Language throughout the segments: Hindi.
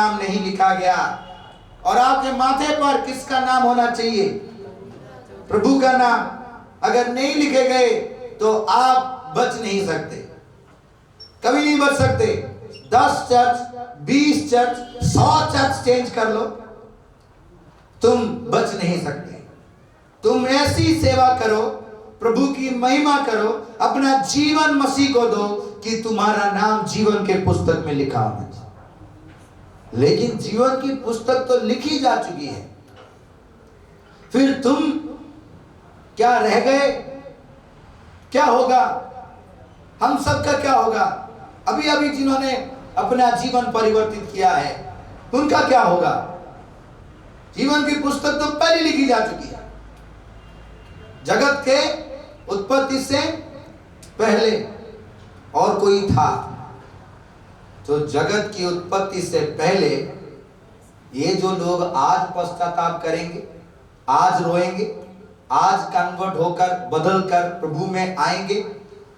नाम नहीं लिखा गया। और आपके माथे पर किसका नाम होना चाहिए? प्रभु का नाम। अगर नहीं लिखे गए तो आप बच नहीं सकते, कभी नहीं बच सकते। 10 चर्च, 20 चर्च, 100 चर्च चेंज कर लो, तुम बच नहीं सकते। तुम ऐसी सेवा करो, प्रभु की महिमा करो, अपना जीवन मसीह को दो कि तुम्हारा नाम जीवन के पुस्तक में लिखा होना चाहिए। लेकिन जीवन की पुस्तक तो लिखी जा चुकी है, फिर तुम क्या रह गए? क्या होगा? हम सबका क्या होगा? अभी अभी जिन्होंने अपना जीवन परिवर्तित किया है उनका क्या होगा? जीवन की पुस्तक तो पहले लिखी जा चुकी है। जगत के उत्पत्ति से पहले और कोई था, तो जगत की उत्पत्ति से पहले ये जो लोग आज पश्चाताप करेंगे, आज रोएंगे, आज कन्वर्ट होकर बदल कर प्रभु में आएंगे,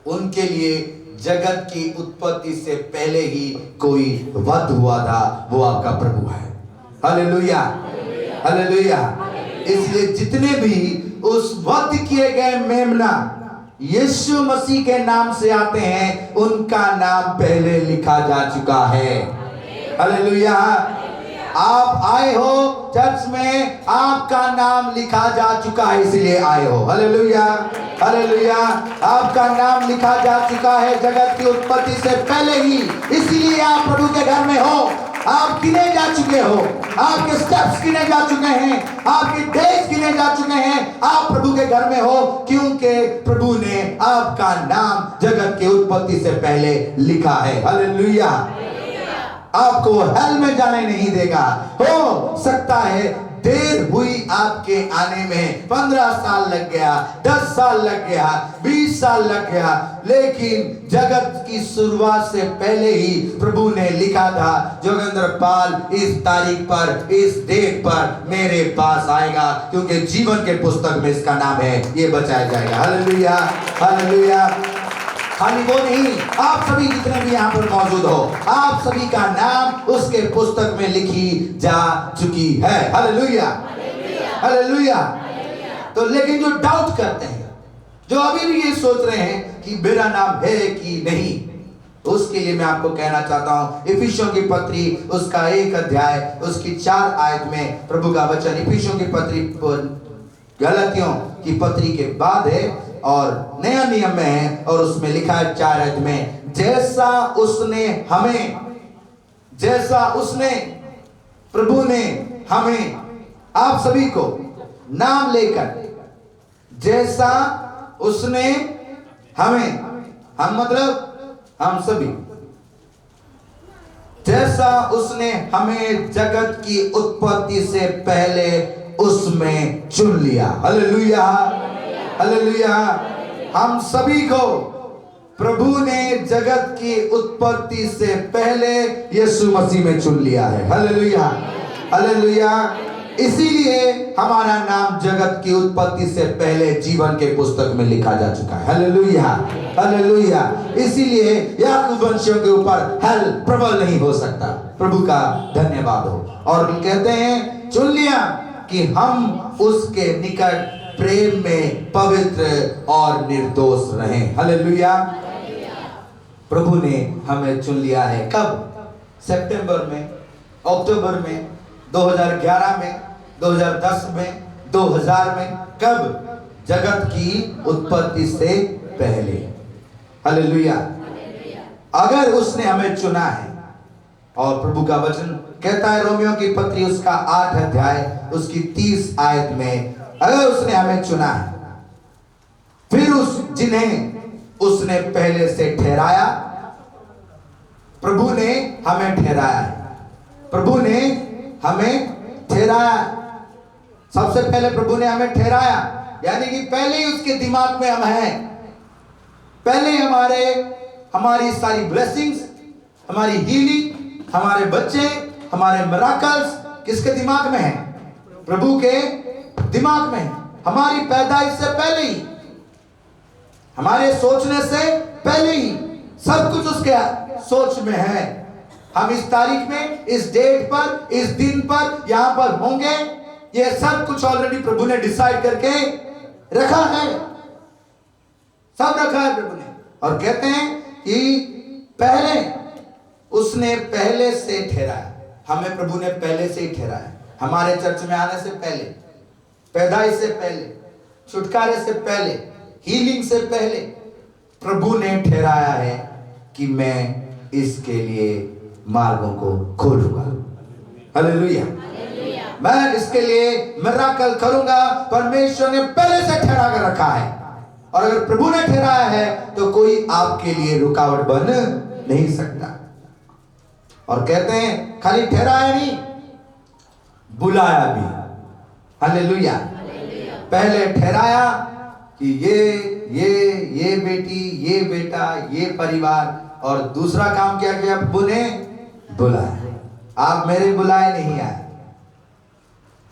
उनके लिए जगत की उत्पत्ति से पहले ही कोई वध हुआ था, वो आपका प्रभु है। Hallelujah, hallelujah. इसलिए जितने भी उस वध किए गए मेमना यीशु मसीह के नाम से आते हैं, उनका नाम पहले लिखा जा चुका है। हालेलुया। आप आए हो चर्च में, आपका नाम लिखा जा चुका है, इसलिए आए हो। Hallelujah, hallelujah. आपका नाम लिखा जा चुका है जगत की उत्पत्ति से पहले ही, इसलिए आप प्रभु के घर में हो। आप गिने जा चुके हो, आपके स्टेप्स गिने जा चुके हैं, आपके डेज गिने जा चुके हैं। आप प्रभु के घर में हो क्योंकि प्रभु ने आपका नाम जगत की उत्पत्ति से पहले लिखा है। हालेलुया। आपको हेल में जाने नहीं देगा। हो सकता है देर हुई आपके आने में, 15 साल लग गया, 10 साल लग गया, 20 साल लग गया, लेकिन जगत की शुरुआत से पहले ही प्रभु ने लिखा था जोगेंद्र पाल इस तारीख पर, इस डेट पर मेरे पास आएगा, क्योंकि जीवन के पुस्तक में इसका नाम है, ये बचाया जाएगा। Hallelujah, hallelujah. खाली वो नहीं, आप सभी जितने भी यहाँ पर मौजूद हो, आप सभी का नाम उसके पुस्तक में लिखी जा चुकी है। Hallelujah, hallelujah. तो लेकिन जो डाउट करते हैं, जो अभी भी ये सोच रहे हैं कि मेरा नाम है कि नहीं, उसके लिए मैं आपको कहना चाहता हूँ इफिसियों की पत्री उसका 1 अध्याय उसकी 4 आयत में प्रभु का वचन, इफिसियों की पत्री गलतियों की पत्री के बाद है और नया नियम में है, और उसमें लिखा है 4 आयत में, जैसा उसने प्रभु ने हमें, आप सभी को नाम लेकर, जैसा उसने हमें, हम मतलब हम सभी, जैसा उसने हमें जगत की उत्पत्ति से पहले उसमें चुन लिया। Hallelujah, hallelujah. हम सभी को प्रभु ने जगत की उत्पत्ति से पहले यीशु मसीह में चुन लिया है। Hallelujah, hallelujah. इसीलिए हमारा नाम जगत की उत्पत्ति से पहले जीवन के पुस्तक में लिखा जा चुका है। Hallelujah, hallelujah. इसीलिए याकूब वंशियों के ऊपर हल प्रबल नहीं हो सकता। प्रभु का धन्यवाद हो। और कहते हैं चुन लिया कि हम उसके निकट प्रेम में पवित्र और निर्दोष रहें। हालेलुया। प्रभु ने हमें चुन लिया है। कब? सितंबर में, अक्टूबर में, 2011 में, 2010 में, 2000 में, कब? जगत की उत्पत्ति से पहले। हालेलुया। अगर उसने हमें चुना है, और प्रभु का वचन कहता है रोमियो की पत्री उसका 8 अध्याय उसकी 30 आयत में, अगर उसने हमें चुना है, फिर जिन्हें उसने पहले से ठहराया, प्रभु ने हमें ठहराया है, प्रभु ने हमें ठहराया। सबसे पहले प्रभु ने हमें ठहराया, यानी कि पहले ही उसके दिमाग में हम हैं, पहले हमारी सारी ब्लेसिंग्स, हमारी हीलिंग, हमारे बच्चे, हमारे मिराकल्स किसके दिमाग में है? प्रभु के दिमाग में। हमारी पैदाइश से पहले ही, हमारे सोचने से पहले ही सब कुछ उसके सोच में है। हम इस तारीख में, इस डेट पर, इस दिन पर यहां पर होंगे। ये सब कुछ ऑलरेडी प्रभु ने डिसाइड करके रखा है, सब रखा है प्रभु ने। और कहते हैं कि पहले उसने पहले से ठहराया, हमें प्रभु ने पहले से ही ठहराया। हमारे चर्च में आने से पहले, पैदाइश से पहले, छुटकारे से पहले, हीलिंग से पहले प्रभु ने ठहराया है कि मैं इसके लिए मार्गों को खोलूंगा। हालेलुया, मैं इसके लिए मिराकल करूंगा। परमेश्वर ने पहले से ठहरा कर रखा है, और अगर प्रभु ने ठहराया है तो कोई आपके लिए रुकावट बन नहीं सकता। और कहते हैं खाली ठहराया नहीं, बुलाया भी। हालेलुया, पहले ठहराया कि ये बेटी, ये बेटा, ये परिवार, और दूसरा काम क्या किया प्रभु ने? बुलाया। आप मेरे बुलाए नहीं आए,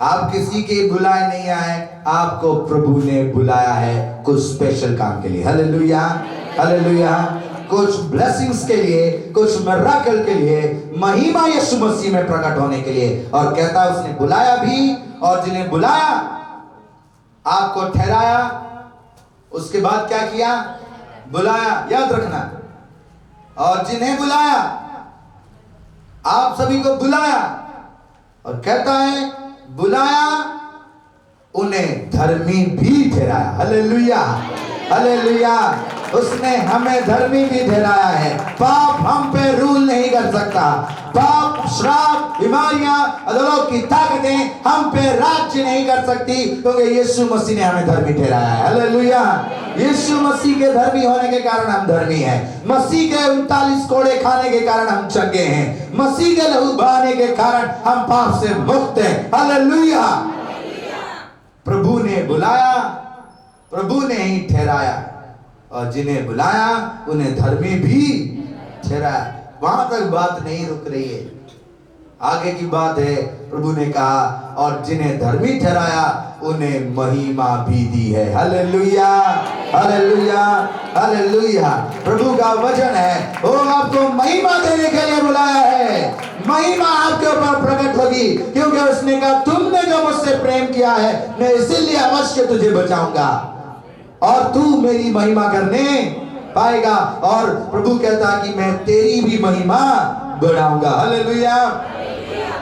आप किसी के बुलाए नहीं आए, आपको प्रभु ने बुलाया है कुछ स्पेशल काम के लिए। हालेलुया, हालेलुया, कुछ ब्लेसिंग्स के लिए, कुछ मिराकल के लिए, महिमा यीशु मसीह में प्रकट होने के लिए। और कहता है उसने बुलाया भी, और जिन्हें बुलाया, आपको ठहराया, उसके बाद क्या किया? बुलाया, याद रखना। और जिन्हें बुलाया, आप सभी को बुलाया, और कहता है बुलाया, उन्हें धर्मी भी ठहराया। हालेलुया, हालेलुया, उसने हमें धर्मी भी ठहराया है। पाप हम पे रूल नहीं कर सकता। पाप, श्राप, बीमारियां, अधोलोक की ताकतें हम पे राज्य नहीं कर सकती, क्योंकि यीशु मसीह ने हमें धर्मी ठहराया है। हालेलुया, यीशु मसीह के धर्मी होने के कारण हम धर्मी हैं। मसीह के 39 कोड़े खाने के कारण हम चंगे हैं। मसीह के लहू बहाने के कारण हम पाप से मुक्त हैं। हालेलुया, प्रभु ने बुलाया, प्रभु ने ही ठहराया, और जिन्हें बुलाया उन्हें धर्मी भी ठहराया। वहां तक बात नहीं रुक रही है, आगे की बात है। प्रभु ने कहा और जिन्हें धर्मी ठहराया उन्हें महिमा भी दी है। हालेलुया, हालेलुया, हालेलुया, प्रभु का वचन है, वो आपको महिमा देने के लिए बुलाया है। महिमा आपके ऊपर प्रकट होगी, क्योंकि उसने कहा तुमने जो मुझसे प्रेम किया है, मैं इसीलिए अवश्य तुझे बचाऊंगा, और तू मेरी महिमा करने पाएगा। और प्रभु कहता कि मैं तेरी भी महिमा बढ़ाऊंगा। हालेलुया,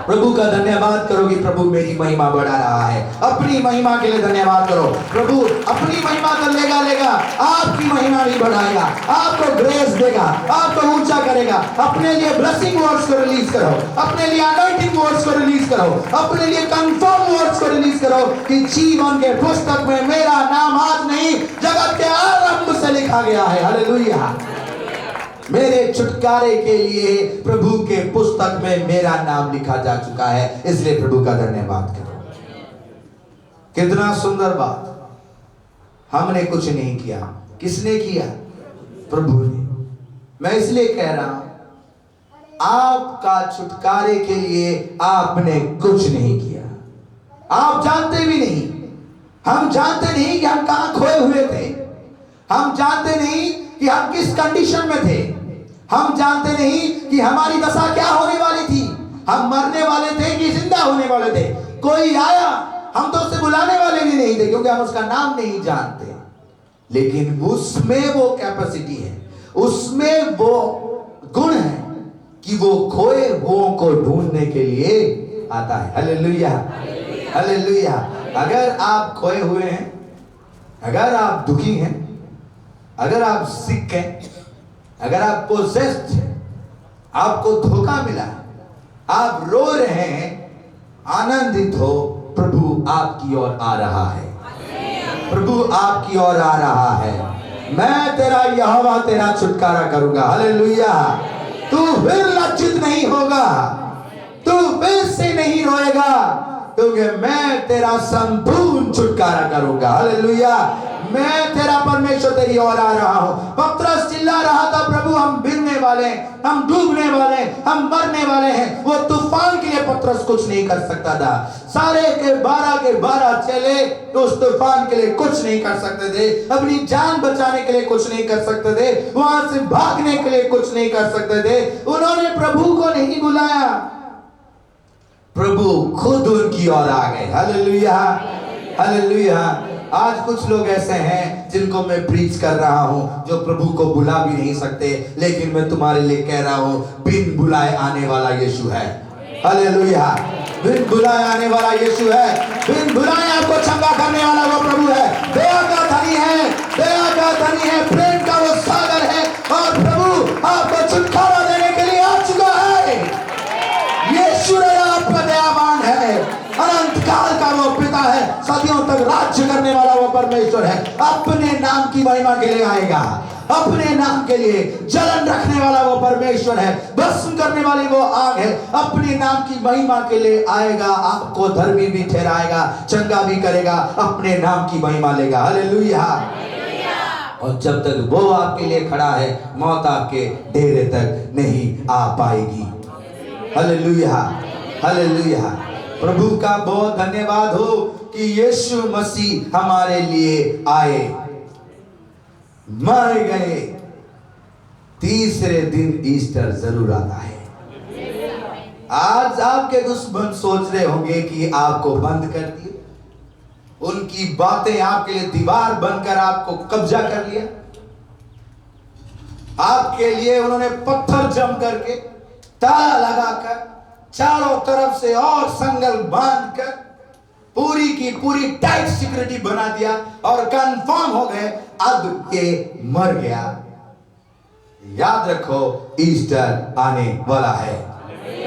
प्रभु का धन्यवाद करो कि प्रभु मेरी महिमा बढ़ा रहा है। अपनी महिमा के लिए धन्यवाद करो। प्रभु अपनी महिमा तो लेगा, आपकी महिमा भी बढ़ाएगा, आपको ग्रेस देगा, आपको ऊंचा करेगा। अपने लिए ब्लेसिंग वर्ड्स को रिलीज करो, अपने लिए अनॉइंटिंग वर्ड्स को रिलीज करो, अपने लिए कंफर्म वर्ड्स को रिलीज करो कि जीवन के पुस्तक में मेरा नाम आज नहीं, जगत के आरंभ से लिखा गया है। हालेलुया, मेरे छुटकारे के लिए प्रभु के पुस्तक में मेरा नाम लिखा जा चुका है, इसलिए प्रभु का धन्यवाद करो। कितना सुंदर बात। हमने कुछ नहीं किया, किसने किया? प्रभु ने। मैं इसलिए कह रहा हूं, आपका छुटकारे के लिए आपने कुछ नहीं किया, आप जानते भी नहीं। हम जानते नहीं कि हम कहां खोए हुए थे, हम जानते नहीं कि हम किस कंडीशन में थे, हम जानते नहीं कि हमारी दशा क्या होने वाली थी, हम मरने वाले थे कि जिंदा होने वाले थे। कोई आया, हम तो उसे बुलाने वाले भी नहीं थे, क्योंकि हम उसका नाम नहीं जानते। लेकिन उसमें वो कैपेसिटी है, उसमें वो गुण है कि वो खोए हुओं को ढूंढने के लिए आता है। Hallelujah, hallelujah. अगर आप खोए हुए हैं, अगर आप दुखी हैं, अगर आप सिक हैं, अगर आप पोजेस्ड हैं, आपको धोखा मिला, आप रो रहे हैं, आनंदित हो, प्रभु आपकी ओर आ रहा है, प्रभु आपकी ओर आ रहा है। मैं तेरा यहोवा तेरा छुटकारा करूंगा। हालेलुया, तू फिर लज्जित नहीं होगा, तू फिर से नहीं रोएगा, क्योंकि मैं तेरा संपूर्ण छुटकारा करूंगा। हालेलुया, मैं तेरा परमेश्वर तेरी ओर आ रहा हूं। पतरस चिल्ला रहा था, प्रभु हम गिरने वाले हैं, हम डूबने वाले हैं, हम मरने वाले हैं। वो तूफान के लिए पतरस कुछ नहीं कर सकता था। सारे के 12 चेले उस तूफान के लिए कुछ नहीं कर सकते थे, अपनी जान बचाने के लिए कुछ नहीं कर सकते थे, वहां से भागने के लिए कुछ नहीं कर सकते थे। उन्होंने प्रभु को नहीं बुलाया, प्रभु खुद उनकी ओर आ गए। Hallelujah, hallelujah. आज कुछ लोग ऐसे हैं जिनको मैं प्रीच कर रहा हूं, जो प्रभु को बुला भी नहीं सकते, लेकिन मैं तुम्हारे लिए कह रहा हूं, बिन बुलाए आने वाला यीशु है। हालेलुया, बिन बुलाए आने वाला यीशु है। बिन बुलाए आपको चंगा करने वाला वो प्रभु है। दया का धनी है, दया का धनी है, प्रेम का वो सागर है, और प्रभु आपको छुटकारा देने के लिए आ चुका है। यीशु आपका दयावान है, अनंत काल का वो पिता है, सदियों तक राज्य करने वाला वो परमेश्वर है। अपने नाम की महिमा के लिए आएगा, अपने नाम के लिए जलन रखने वाला वो परमेश्वर है, भस्म करने वाली वो आग है। अपने नाम की महिमा के लिए आएगा, आपको धर्मी भी ठहराएगा, चंगा भी करेगा, अपने नाम की महिमा लेगा। हालेलुया। और जब तक वो आपके लिए खड़ा है, मौत आपके डेरे तक नहीं आ पाएगी। Hallelujah, hallelujah. प्रभु का बहुत धन्यवाद हो कि यीशु मसीह हमारे लिए आए, मर गए, तीसरे दिन ईस्टर जरूर आता है। आज आपके दुश्मन सोच रहे होंगे कि आपको बंद कर दिए, उनकी बातें आपके लिए दीवार बनकर आपको कब्जा कर लिया। आपके लिए उन्होंने पत्थर जम करके, ताला लगाकर, चारों तरफ से और संगल बांधकर पूरी की पूरी टाइट सिक्योरिटी बना दिया और कंफर्म हो गए अब ये मर गया। याद रखो, ईस्टर आने वाला है।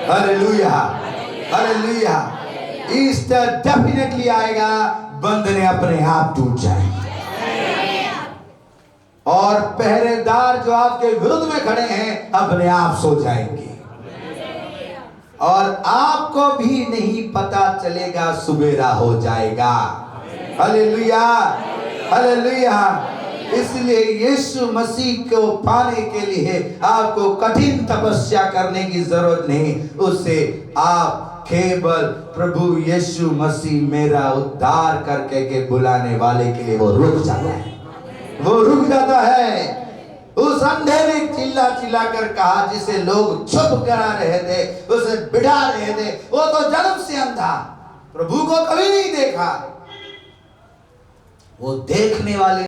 Hallelujah, hallelujah. ईस्टर डेफिनेटली आएगा, बंधने अपने आप टूट जाएंगे और पहरेदार जो आपके विरुद्ध में खड़े हैं अपने आप सो जाएंगे और आपको भी नहीं पता चलेगा, सुबेरा हो जाएगा। Hallelujah, hallelujah. इसलिए यीशु मसीह को पाने के लिए आपको कठिन तपस्या करने की जरूरत नहीं, उससे आप केवल प्रभु यीशु मसीह मेरा उद्धार करके के बुलाने वाले के लिए वो रुक जाता है, वो रुक जाता है। उस अंधे ने चिल्ला चिल्ला कर कहा, जिसे लोग चुप करा रहे थे, उसे बिठा रहे थे, वो तो जन्म से अंधा, प्रभु को कभी नहीं देखा। वो देखने वाले